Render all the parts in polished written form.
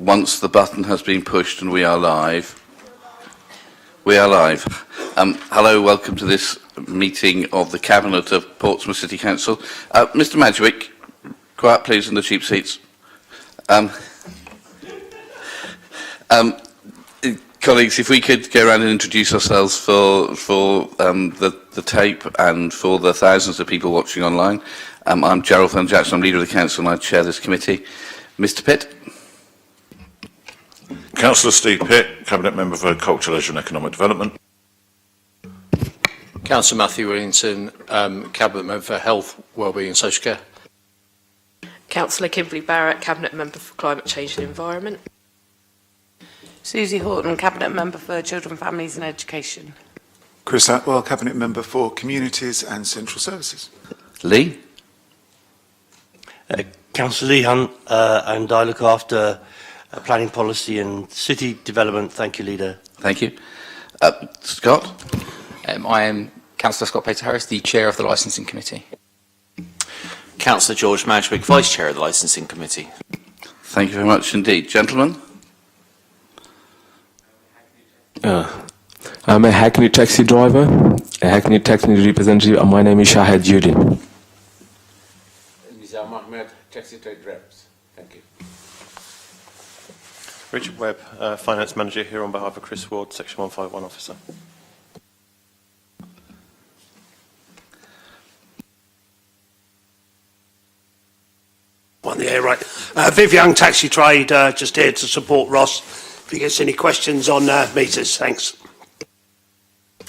once the button has been pushed and we are live. We are live. Hello, welcome to this meeting of the Cabinet of Portsmouth City Council. Mr. Madgwick, quiet please in the cheap seats. Colleagues, if we could go around and introduce ourselves for the tape and for the thousands of people watching online. I'm Gerald Van Jackson, I'm leader of the council and I chair this committee. Mr. Pitt. Councillor Steve Pitt, Cabinet Member for Culture, Leisure and Economic Development. Councillor Matthew Williamson, Cabinet Member for Health, Wellbeing and Social Care. Councillor Kimberly Barrett, Cabinet Member for Climate Change and Environment. Susie Horton, Cabinet Member for Children, Families and Education. Chris Atwell, Cabinet Member for Communities and Central Services. Lee. Councillor Lee Hunt, and I look after planning policy and city development. Thank you, Leader. Thank you. Scott. I am Councillor Scott Pater-Harris, the Chair of the Licensing Committee. Councillor George Madgwick, Vice Chair of the Licensing Committee. Thank you very much indeed. Gentlemen. I'm a Hackney taxi driver, a Hackney taxi representative, and my name is Shahid Judy. Nizam Ahmed, taxi trade reps. Thank you. Richard Webb, Finance Manager here on behalf of Chris Ward, Section 151 Officer. On the air, right. Viv Young, Taxi Trade, just here to support Ross. If he gets any questions on meters, thanks.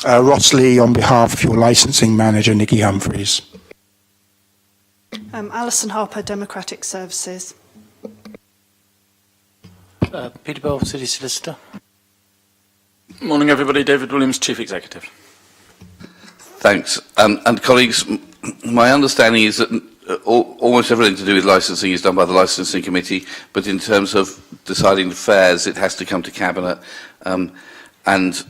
Ross Lee on behalf of your licensing manager, Nikki Humphreys. Alison Harper, Democratic Services. Peter Bell, City Solicitor. Morning, everybody. David Williams, Chief Executive. Thanks. And colleagues, my understanding is that almost everything to do with licensing is done by the licensing committee, but in terms of deciding the fares, it has to come to Cabinet. And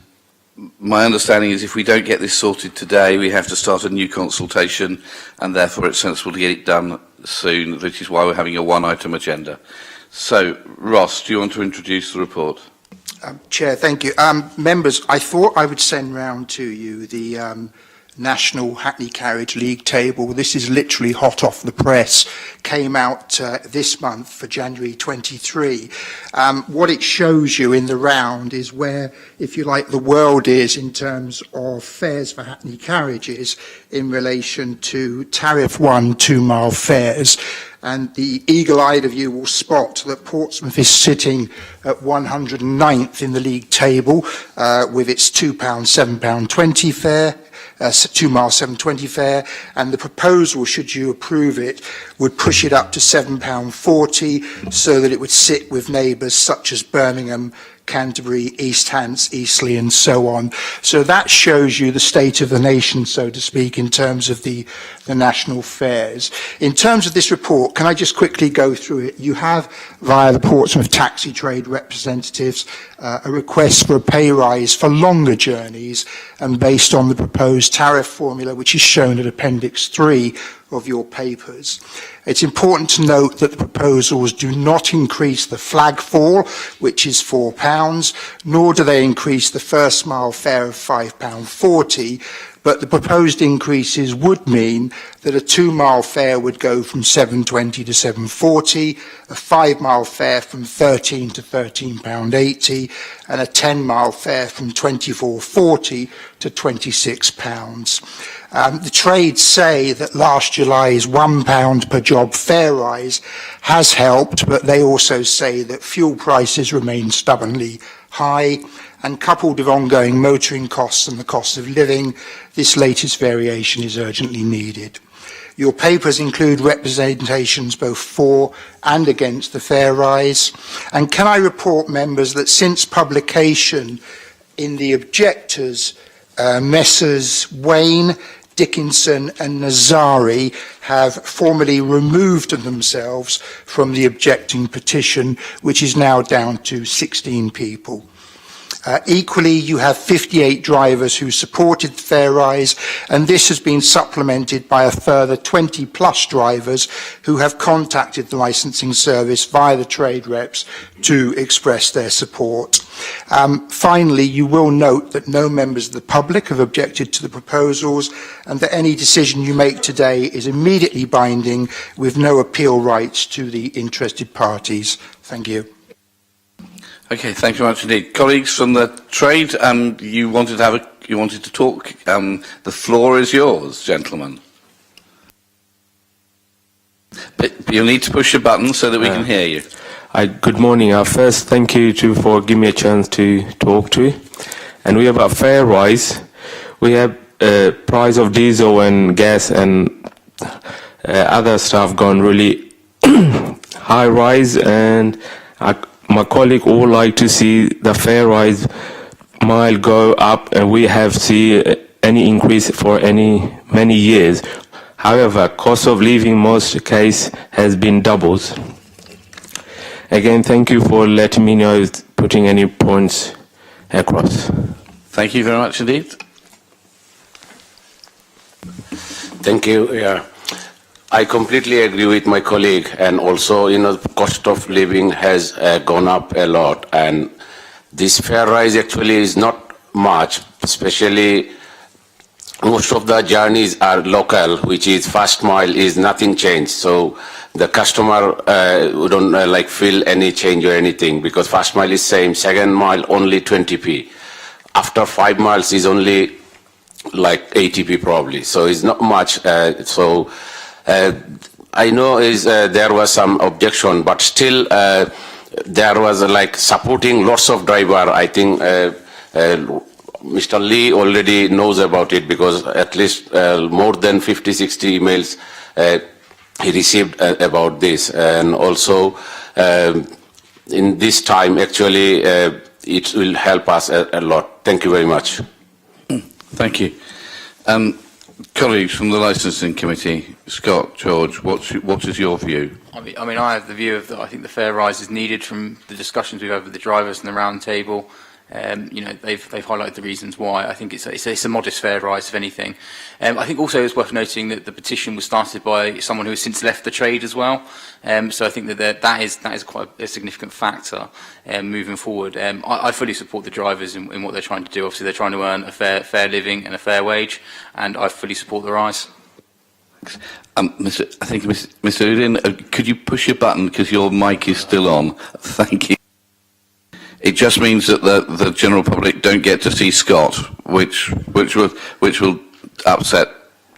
my understanding is if we don't get this sorted today, we have to start a new consultation, and therefore it's sensible to get it done soon, which is why we're having a one-item agenda. So, Ross, do you want to introduce the report? Chair, thank you. Members, I thought I would send round to you the National Hackney Carriage League table. This is literally hot off the press, came out this month for January 23. What it shows you in the round is where, if you like, the world is in terms of fares for Hackney carriages in relation to Tariff 1 2-mile fares. And the eagle-eyed of you will spot that Portsmouth is sitting at 109th in the league table with its £2, £7.20 fare. 2-mile £7.20 fare, and the proposal, should you approve it, would push it up to £7.40 so that it would sit with neighbours such as Birmingham, Canterbury, East Hants, Eastleigh and so on. So that shows you the state of the nation, so to speak, in terms of the national fares. In terms of this report, can I just quickly go through it? You have, via the Portsmouth Taxi Trade representatives, a request for a pay rise for longer journeys and based on the proposed tariff formula, which is shown at Appendix 3 of your papers. It's important to note that the proposals do not increase the flag fall, which is £4, nor do they increase the first mile fare of £5.40, but the proposed increases would mean that a 2-mile fare would go from £7.20 to £7.40, a 5-mile fare from £13 to £13.80, and a 10-mile fare from £24.40 to £26. The trades say that last July's £1 per job fare rise has helped, but they also say that fuel prices remain stubbornly high, and coupled with ongoing motoring costs and the cost of living, this latest variation is urgently needed. Your papers include representations both for and against the fare rise, and can I report, members, that since publication in the objectors, Messrs Wayne, Dickinson and Nazari have formally removed themselves from the objecting petition, which is now down to 16 people. Equally, you have 58 drivers who supported the fare rise, and this has been supplemented by a further 20 plus drivers who have contacted the licensing service via the trade reps to express their support. Finally, you will note that no members of the public have objected to the proposals, and that any decision you make today is immediately binding with no appeal rights to the interested parties. Thank you. Okay, thank you very much indeed. Colleagues from the trade, you wanted to talk. The floor is yours, gentlemen. But you'll need to push a button so that we can hear you. Good morning. First, thank you for giving me a chance to talk to. And we have a fare rise. We have price of diesel and gas and other stuff gone really high rise, and my colleague would like to see the fare rise mile go up, and we have seen any increase for many years. However, cost of living most case has been doubled. Again, thank you for letting me know putting any points across. Thank you very much indeed. Thank you. Yeah. I completely agree with my colleague, and also, cost of living has gone up a lot, and this fare rise actually is not much, especially most of the journeys are local, which is first mile is nothing changed, so the customer don't feel any change or anything, because first mile is same, second mile only 20p. After 5 miles is only like 80p probably, so it's not much. I know there was some objection, but still there was supporting lots of driver. I think Mr. Lee already knows about it, because at least more than 50-60 emails he received about this, and also in this time actually it will help us a lot. Thank you very much. Thank you. Colleagues from the Licensing Committee, Scott, George, what is your view? I mean, I have the view of that I think the fare rise is needed from the discussions we've had with the drivers and the round table. They've highlighted the reasons why. I think it's a modest fare rise, if anything. I think also it's worth noting that the petition was started by someone who has since left the trade as well. So I think that is quite a significant factor moving forward. I fully support the drivers in what they're trying to do. Obviously, they're trying to earn a fair living and a fair wage, and I fully support the rise. Mr. Udin, could you push your button because your mic is still on? Thank you. It just means that the general public don't get to see Scott, which will upset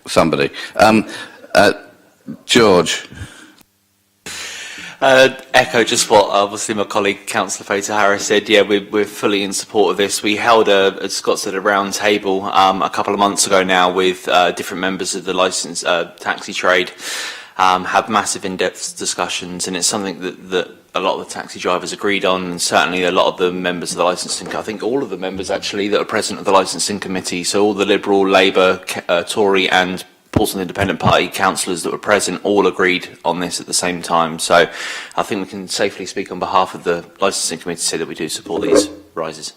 somebody. George. Echo just what obviously my colleague Councillor Fraser Harris said. Yeah, we're fully in support of this. We held as Scott said, a round table a couple of months ago now with different members of the licensed taxi trade. Had massive in-depth discussions, and it's something that a lot of the taxi drivers agreed on, and certainly a lot of the members of the licensing, I think all of the members actually that are present at the licensing committee, so all the Liberal, Labour, Tory and Paulson Independent Party councillors that were present all agreed on this at the same time. So I think we can safely speak on behalf of the licensing committee to say that we do support these rises.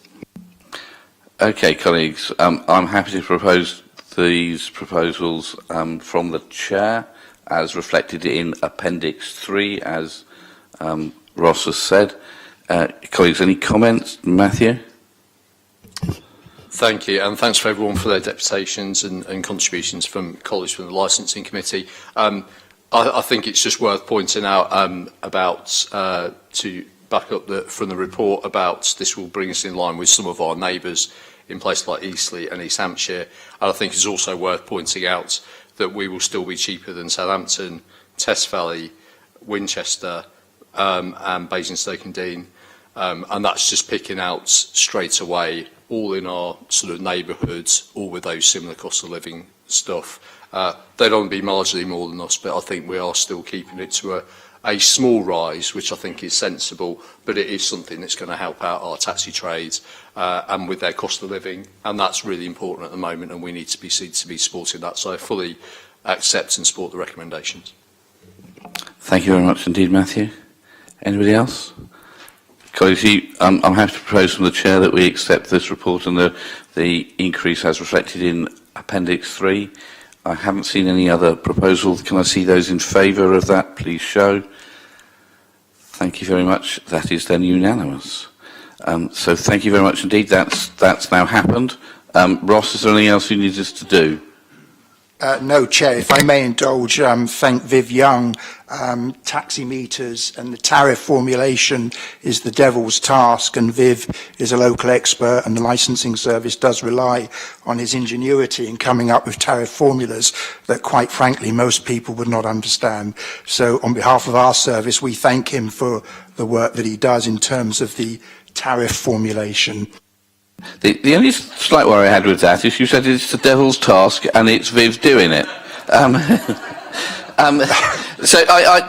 Okay, colleagues, I'm happy to propose these proposals from the chair as reflected in Appendix 3, as Ross has said. Colleagues, any comments? Matthew? Thank you, and thanks for everyone for their deputations and contributions from colleagues from the Licensing Committee. I think it's just worth pointing out to back up from the report about this will bring us in line with some of our neighbours in places like Eastleigh and East Hampshire. And I think it's also worth pointing out that we will still be cheaper than Southampton, Test Valley, Winchester and Basingstoke and Dean. And that's just picking out straight away, all in our sort of neighbourhoods, all with those similar cost of living stuff. They'd only be marginally more than us, but I think we are still keeping it to a small rise, which I think is sensible, but it is something that's going to help out our taxi trades and with their cost of living, and that's really important at the moment, and we need to be seen to be supporting that. So I fully accept and support the recommendations. Thank you very much indeed, Matthew. Anybody else? Colleagues, I'm happy to propose from the Chair that we accept this report and the increase as reflected in Appendix 3. I haven't seen any other proposals. Can I see those in favour of that? Please show. Thank you very much. That is then unanimous. So thank you very much indeed. That's now happened. Ross, is there anything else you need us to do? No, Chair, if I may indulge, thank Viv Young. Taxi meters and the tariff formulation is the devil's task, and Viv is a local expert, and the licensing service does rely on his ingenuity in coming up with tariff formulas that, quite frankly, most people would not understand. So on behalf of our service, we thank him for the work that he does in terms of the tariff formulation. The only slight worry I had with that is you said it's the devil's task and it's Viv doing it. So,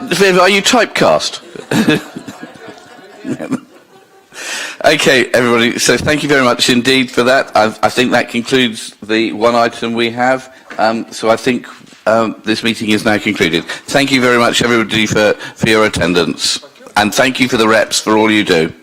Viv, are you typecast? Okay, everybody, so thank you very much indeed for that. I think that concludes the one item we have. So I think this meeting is now concluded. Thank you very much, everybody, for your attendance. And thank you for the reps for all you do.